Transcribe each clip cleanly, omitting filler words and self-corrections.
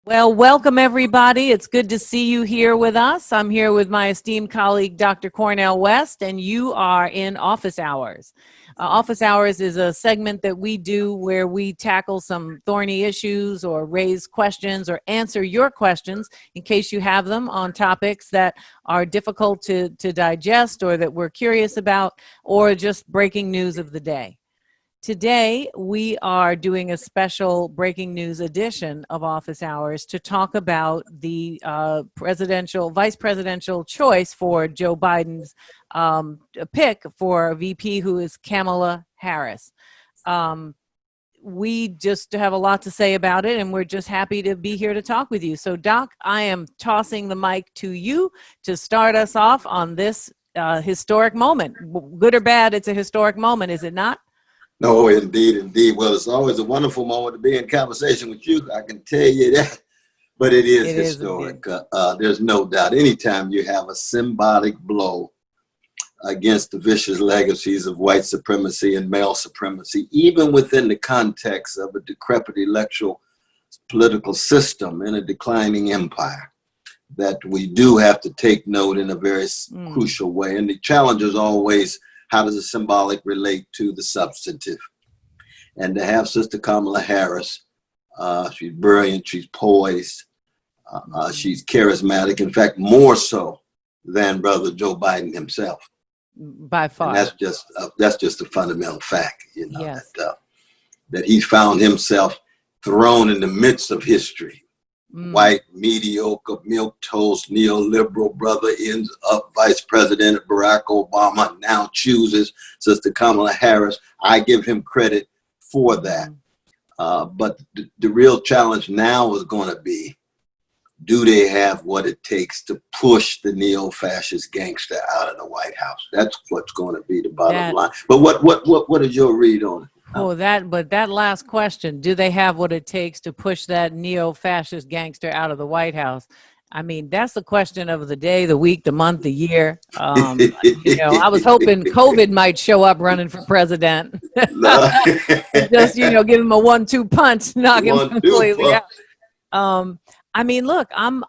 Well, welcome everybody. It's good to see you here with us. I'm here with my esteemed colleague, Dr. Cornel West, and you are in Office Hours. Office Hours is a segment that we do where we tackle some thorny issues or raise questions or answer your questions in case you have them on topics that are difficult to digest or that we're curious about or just breaking news of the day. Today, we are doing a special breaking news edition of Office Hours to talk about the vice presidential choice for Joe Biden's pick for VP, who is Kamala Harris. We just have a lot to say about it, and we're just happy to be here to talk with you. So, Doc, I am tossing the mic to you to start us off on this historic moment. Good or bad, it's a historic moment, is it not? No, indeed, indeed. Well, it's always a wonderful moment to be in conversation with you. I can tell you that. But it is historic. There's no doubt. Anytime you have a symbolic blow against the vicious legacies of white supremacy and male supremacy, even within the context of a decrepit electoral political system in a declining empire, that we do have to take note in a very crucial way. And the challenge is always, how does the symbolic relate to the substantive? And to have Sister Kamala Harris, she's brilliant, she's poised, she's charismatic, in fact, more so than Brother Joe Biden himself. By far. And that's just a fundamental fact, yes. That he found himself thrown in the midst of history. White, mediocre, milquetoast, neoliberal brother ends up vice president. Barack Obama now chooses Sister Kamala Harris. I give him credit for that. But the real challenge now is going to be, do they have what it takes to push the neo-fascist gangster out of the White House? That's what's going to be the bottom line. But what is your read on it? Oh, that last question, do they have what it takes to push that neo-fascist gangster out of the White House? I mean, that's the question of the day, the week, the month, the year. I was hoping COVID might show up running for president. Just, give him a 1-2 punch, knock him completely out. I mean, look, I'm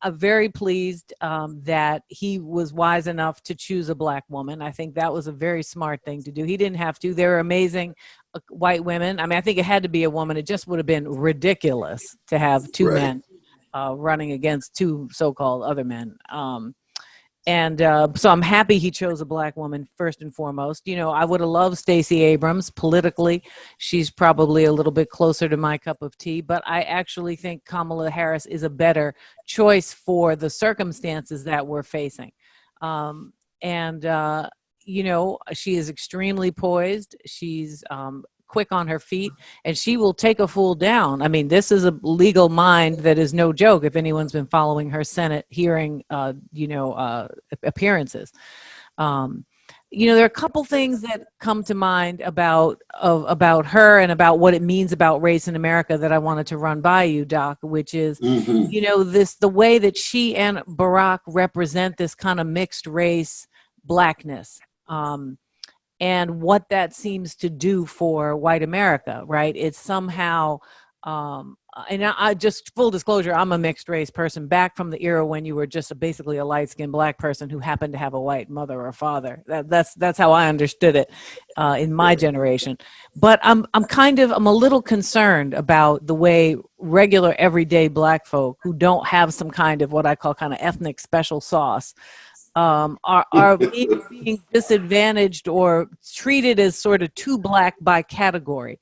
very pleased that he was wise enough to choose a black woman. I think that was a very smart thing to do. He didn't have to. There were amazing white women. I mean, I think it had to be a woman. It just would have been ridiculous to have two men running against two so-called other men. So I'm happy he chose a black woman first and foremost. I would have loved Stacey Abrams politically. She's probably a little bit closer to my cup of tea, but I actually think Kamala Harris is a better choice for the circumstances that we're facing. She is extremely poised. She's quick on her feet, and she will take a fool down. I mean, this is a legal mind that is no joke. If anyone's been following her Senate hearing, appearances, there are a couple things that come to mind about her and about what it means about race in America that I wanted to run by you, Doc, which is, the way that she and Barack represent this kind of mixed race blackness. And what that seems to do for white America, right? It's somehow, and I just, full disclosure, I'm a mixed race person back from the era when you were just basically a light-skinned black person who happened to have a white mother or father. That's how I understood it in my generation. But I'm a little concerned about the way regular everyday black folk who don't have some kind of what I call kind of ethnic special sauce are being disadvantaged or treated as sort of too black by category.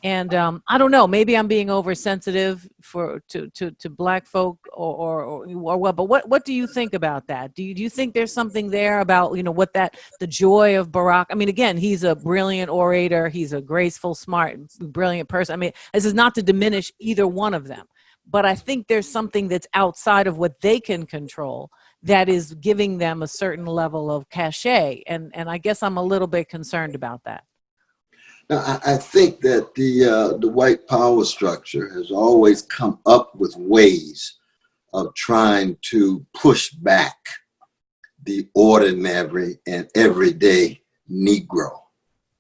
And I don't know, maybe I'm being oversensitive to black folk or what, but what do you think about that? Do you think there's something there about, the joy of Barack? I mean, again, he's a brilliant orator. He's a graceful, smart, brilliant person. I mean, this is not to diminish either one of them, but I think there's something that's outside of what they can control that is giving them a certain level of cachet. And I guess I'm a little bit concerned about that. Now, I think that the white power structure has always come up with ways of trying to push back the ordinary and everyday Negro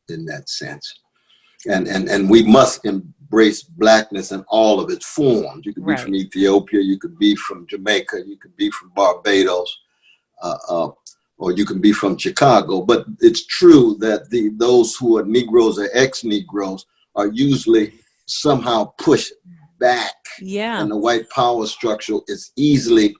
in that sense. And we must embrace blackness in all of its forms. You could be from Ethiopia, you could be from Jamaica, you could be from Barbados, or you can be from Chicago. But it's true that those who are Negroes or ex-Negroes are usually somehow pushed back. Yeah. And the white power structure is easily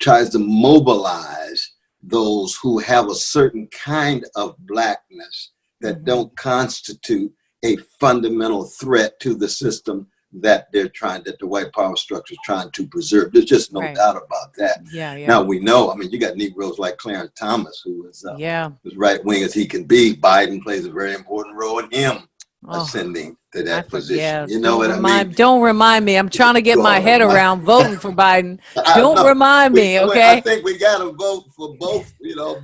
tries to mobilize those who have a certain kind of blackness that don't constitute a fundamental threat to the system that the white power structure is trying to preserve. There's just no doubt about that. Yeah. Now we know, I mean, you got Negroes like Clarence Thomas, who is as right wing as he can be. Biden plays a very important role in him ascending to that position. You know what I mean? Don't remind me. I'm trying to get my head around voting for Biden. Don't remind me, okay? I think we got to vote for both,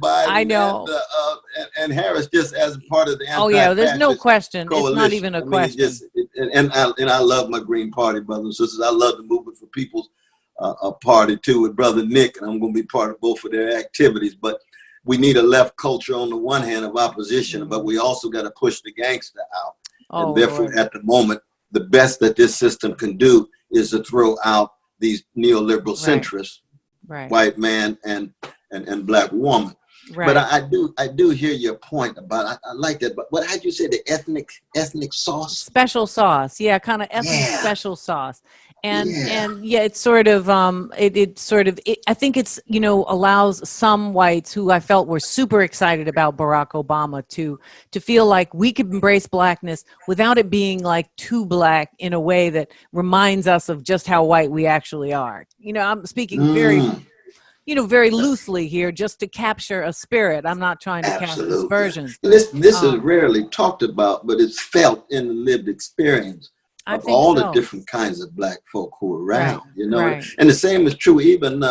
Biden and Harris, just as part of the there's no question. Coalition. It's not even a question. And I love my Green Party brothers and sisters. I love the Movement for People's party too, with Brother Nick, and I'm going to be part of both of their activities. But we need a left culture on the one hand of opposition, but we also got to push the gangster out. And therefore, at the moment, the best that this system can do is to throw out these neoliberal centrists, white man and black woman. But I do hear your point about, I like that. But what had you say, the ethnic sauce? Special sauce, yeah, kind of ethnic special sauce. And it's sort of I think it's, allows some whites who I felt were super excited about Barack Obama to feel like we could embrace blackness without it being like too black in a way that reminds us of just how white we actually are. I'm speaking very loosely here, just to capture a spirit. I'm not trying to cast aspersions. This is rarely talked about, but it's felt in the lived experience of all the different kinds of black folk who are around, And the same is true even,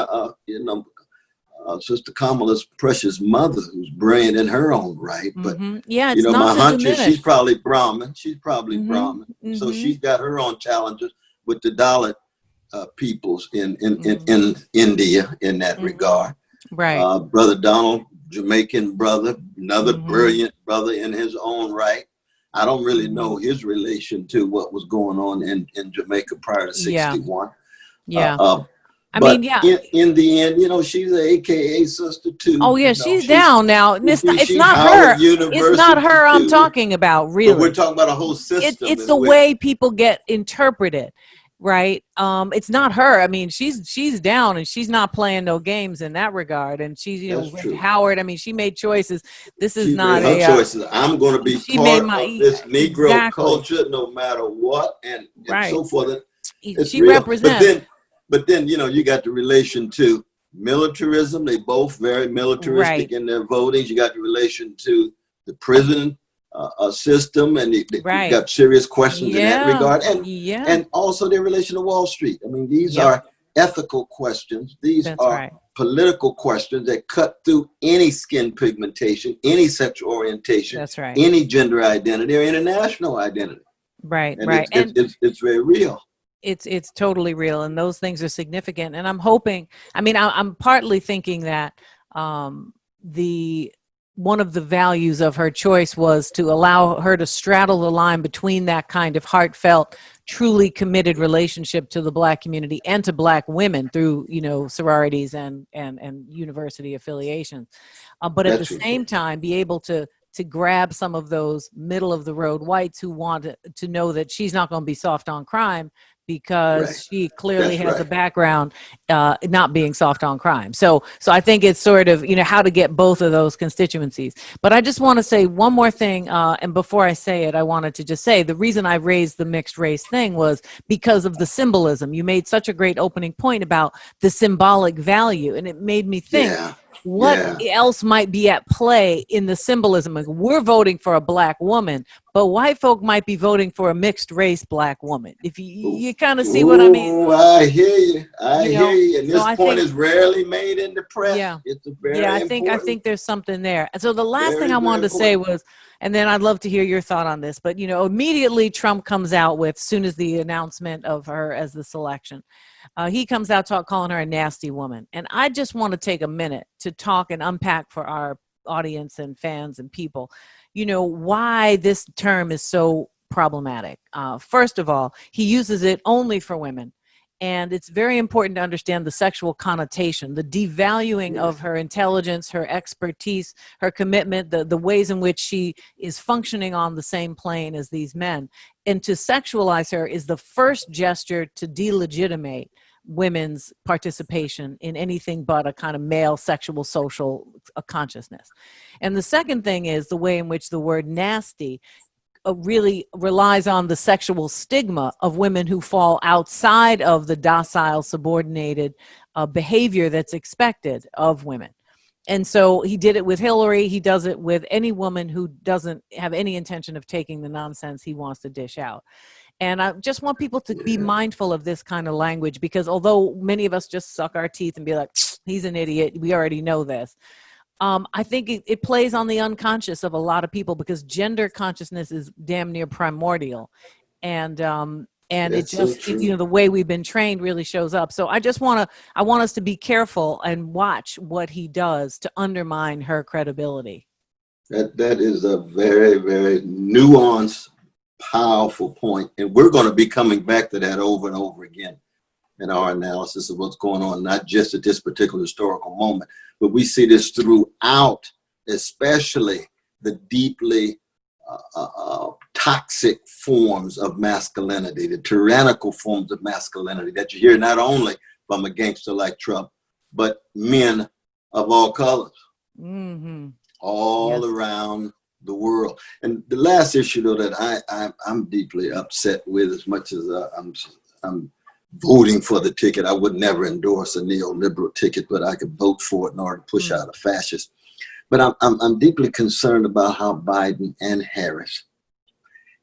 Sister Kamala's precious mother, who's brilliant in her own right. But, it's not my hunch is diminish. she's probably Brahmin. So she's got her own challenges with the Dalit peoples in India in that regard. Brother Donald, Jamaican brother, another brilliant brother in his own right. I don't really know his relation to what was going on in Jamaica prior to 61. In the end, she's an AKA sister too. Oh yeah, she's down now. It's not her. It's not her I'm talking about, really. But we're talking about a whole system. It's the way people get interpreted. Right. It's not her. I mean, she's down and she's not playing no games in that regard. And she's, with Howard, I mean, she made choices. This is not her choices. I'm going to be part of this Negro culture no matter what, and so forth. She represents. But then, you got the relation to militarism. They both very militaristic in their votings. You got the relation to the prison system, and you got serious questions in that regard, and also their relation to Wall Street. I mean, these are ethical questions. These are political questions that cut through any skin pigmentation, any sexual orientation, any gender identity, or international identity. It's very real. It's totally real, and those things are significant. And I'm hoping. I mean, I'm partly thinking that one of the values of her choice was to allow her to straddle the line between that kind of heartfelt, truly committed relationship to the Black community and to Black women through, sororities and university affiliations. But at the same time, be able to grab some of those middle of the road whites who want to know that she's not going to be soft on crime, because she clearly has a background not being soft on crime. So I think it's sort of, how to get both of those constituencies. But I just want to say one more thing. And before I say it, I wanted to just say the reason I raised the mixed race thing was because of the symbolism. You made such a great opening point about the symbolic value. And it made me think, what else might be at play in the symbolism? Like, we're voting for a Black woman, but white folk might be voting for a mixed race Black woman. If you kind of see what I mean. I hear you. I hear you. And this point is rarely made in the press. It's a very I think there's something there. And so the last thing I wanted to say was, and then I'd love to hear your thought on this, but immediately Trump comes out with, soon as the announcement of her as the selection, he comes out calling her a nasty woman. And I just want to take a minute to talk and unpack for our audience and fans and people, why this term is so problematic. First of all, he uses it only for women. And it's very important to understand the sexual connotation, the devaluing of her intelligence, her expertise, her commitment, the ways in which she is functioning on the same plane as these men. And to sexualize her is the first gesture to delegitimate women's participation in anything but a kind of male sexual social consciousness. And the second thing is the way in which the word nasty really relies on the sexual stigma of women who fall outside of the docile, subordinated behavior that's expected of women. And so he did it with Hillary. He does it with any woman who doesn't have any intention of taking the nonsense he wants to dish out. And I just want people to be mindful of this kind of language, because although many of us just suck our teeth and be like, he's an idiot, we already know this. I think it plays on the unconscious of a lot of people, because gender consciousness is damn near primordial. And it just, you know, the way we've been trained really shows up. So I want us to be careful and watch what he does to undermine her credibility. That is a very, very nuanced, powerful point. And we're going to be coming back to that over and over again in our analysis of what's going on, not just at this particular historical moment, but we see this throughout, especially the deeply toxic forms of masculinity, the tyrannical forms of masculinity that you hear not only from a gangster like Trump, but men of all colors, all around the world. And the last issue, though, that I'm deeply upset with, as much as I'm voting for the ticket. I would never endorse a neoliberal ticket, but I could vote for it in order to push out a fascist. But I'm deeply concerned about how Biden and Harris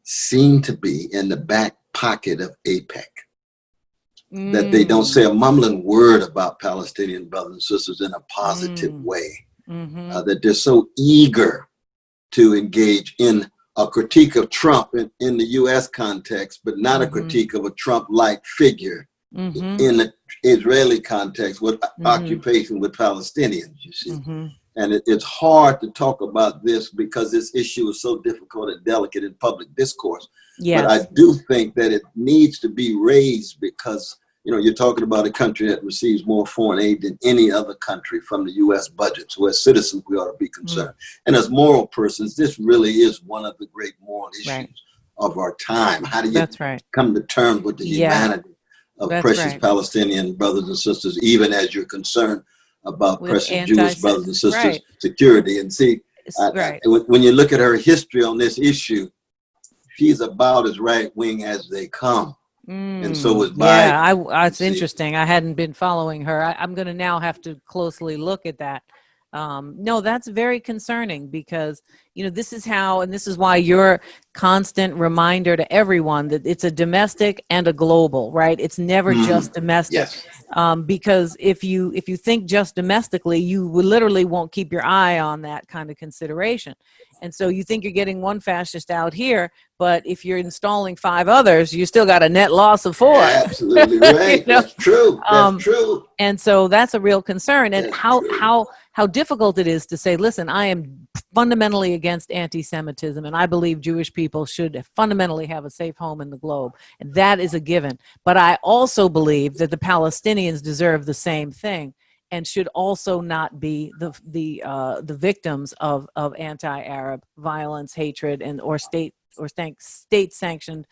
seem to be in the back pocket of AIPAC. That they don't say a mumbling word about Palestinian brothers and sisters in a positive way. That they're so eager to engage in a critique of Trump in the U.S. context, but not a critique of a Trump-like figure in the Israeli context with occupation with Palestinians, you see. And it's hard to talk about this because this issue is so difficult and delicate in public discourse. But I do think that it needs to be raised because, you know, you're talking about a country that receives more foreign aid than any other country from the U.S. budget. So as citizens, we ought to be concerned. And as moral persons, this really is one of the great moral issues of our time. How do you come to terms with the humanity of precious Palestinian brothers and sisters, even as you're concerned about precious Jewish brothers and sisters' security? And see, when you look at her history on this issue, she's about as right-wing as they come. And so was Biden. Yeah, it's interesting. I hadn't been following her. I'm going to now have to closely look at that. No, that's very concerning because, you know, this is how, and this is why your constant reminder to everyone that it's a domestic and a global, right? It's never just domestic. Because if you think just domestically, you literally won't keep your eye on that kind of consideration. And so you think you're getting one fascist out here, but if you're installing 5 others, you still got a net loss of 4. Absolutely right. You know? That's true. That's true. And so that's a real concern. And how difficult it is to say, listen, I am fundamentally against anti-Semitism, and I believe Jewish people should fundamentally have a safe home in the globe. And that is a given. But I also believe that the Palestinians deserve the same thing and should also not be the victims of anti-Arab violence, hatred, and or state-sanctioned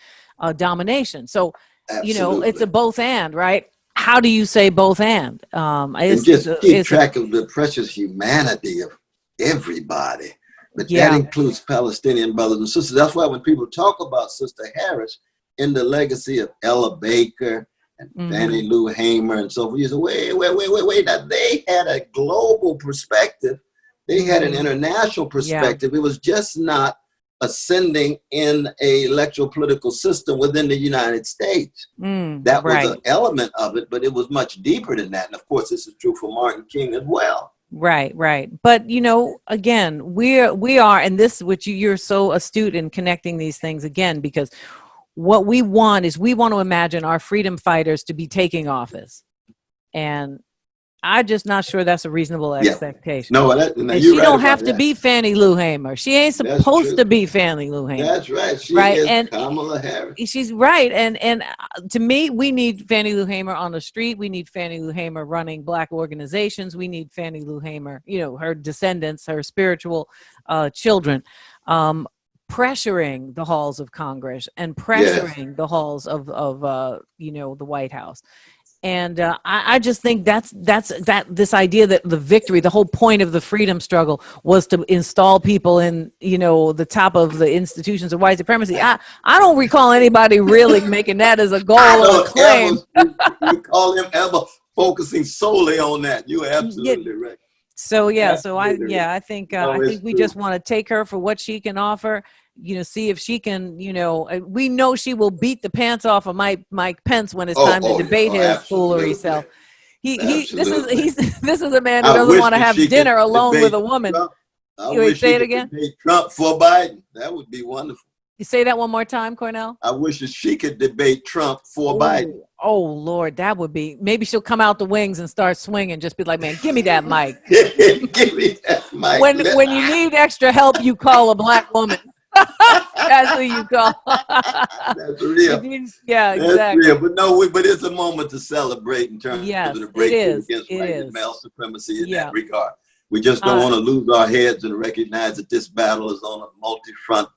domination. So, you know, it's a both and, right? How do you say both and? And just keep track of the precious humanity of everybody. But that includes Palestinian brothers and sisters. That's why when people talk about Sister Harris in the legacy of Ella Baker and Fannie Lou Hamer and so forth, you say, wait. Now, they had a global perspective. They had an international perspective. It was just not ascending in a electoral political system within the United States. That was an element of it, but it was much deeper than that. And of course, this is true for Martin King as well. Right. But, you know, again, we are, and this, which you're so astute in connecting these things again, because what we want is we want to imagine our freedom fighters to be taking office. And I'm just not sure that's a reasonable expectation. No, and she don't have to be Fannie Lou Hamer. She ain't supposed to be Fannie Lou Hamer. That's right. She is Kamala Harris. She's right. And to me, we need Fannie Lou Hamer on the street. We need Fannie Lou Hamer running Black organizations. We need Fannie Lou Hamer, you know, her descendants, her spiritual children, pressuring the halls of Congress and pressuring the halls of you know, the White House. And I just think that's this idea that the victory, the whole point of the freedom struggle was to install people in, you know, the top of the institutions of white supremacy. I don't recall anybody really making that as a goal or a claim. You call him ever focusing solely on that. You're absolutely right. So I think we just want to take her for what she can offer. You know, see if she can, you know, we know she will beat the pants off of Mike Pence when it's time to debate his foolery self. This is a man who doesn't want to have dinner alone with a woman. I wish say it again. Debate Trump for Biden. That would be wonderful. You say that one more time, Cornel? I wish that she could debate Trump for Biden. Oh Lord, that would be. Maybe she'll come out the wings and start swinging. Just be like, man, give me that mic. Give me that mic. When you need extra help, you call a Black woman. That's who you call. That's real. Yeah, that's exactly. Real. But no, but it's a moment to celebrate in terms of the breakthrough against white male supremacy in that regard. We just don't want to lose our heads and recognize that this battle is on a multi-front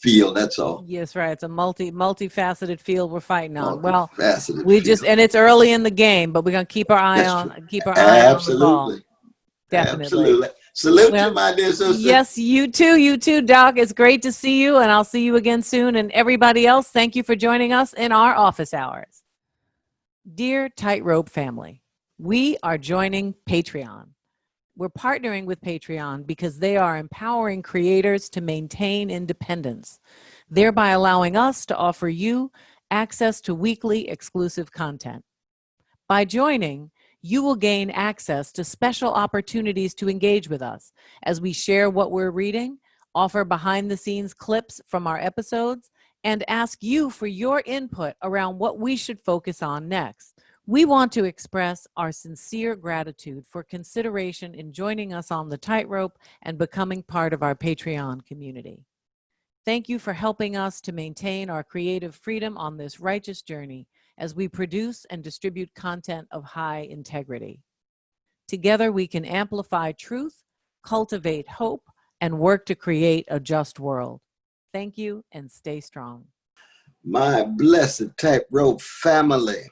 field. That's all. Yes, right. It's a multifaceted field we're fighting on. Well, and it's early in the game, but we're gonna keep our eye on on the ball. Definitely. Absolutely. Salute you, my dear sister. Yes, you too, Doc. It's great to see you, and I'll see you again soon. And everybody else, thank you for joining us in our office hours. Dear Tightrope family, we are joining Patreon. We're partnering with Patreon because they are empowering creators to maintain independence, thereby allowing us to offer you access to weekly exclusive content. By joining, you will gain access to special opportunities to engage with us as we share what we're reading, offer behind-the-scenes clips from our episodes, and ask you for your input around what we should focus on next. We want to express our sincere gratitude for consideration in joining us on the Tightrope and becoming part of our Patreon community. Thank you for helping us to maintain our creative freedom on this righteous journey as we produce and distribute content of high integrity. Together, we can amplify truth, cultivate hope, and work to create a just world. Thank you, and stay strong. My blessed Tightrope family,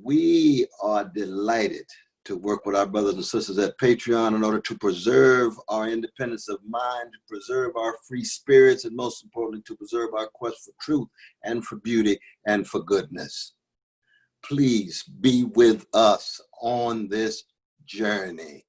we are delighted to work with our brothers and sisters at Patreon in order to preserve our independence of mind, to preserve our free spirits, and most importantly, to preserve our quest for truth and for beauty and for goodness. Please be with us on this journey.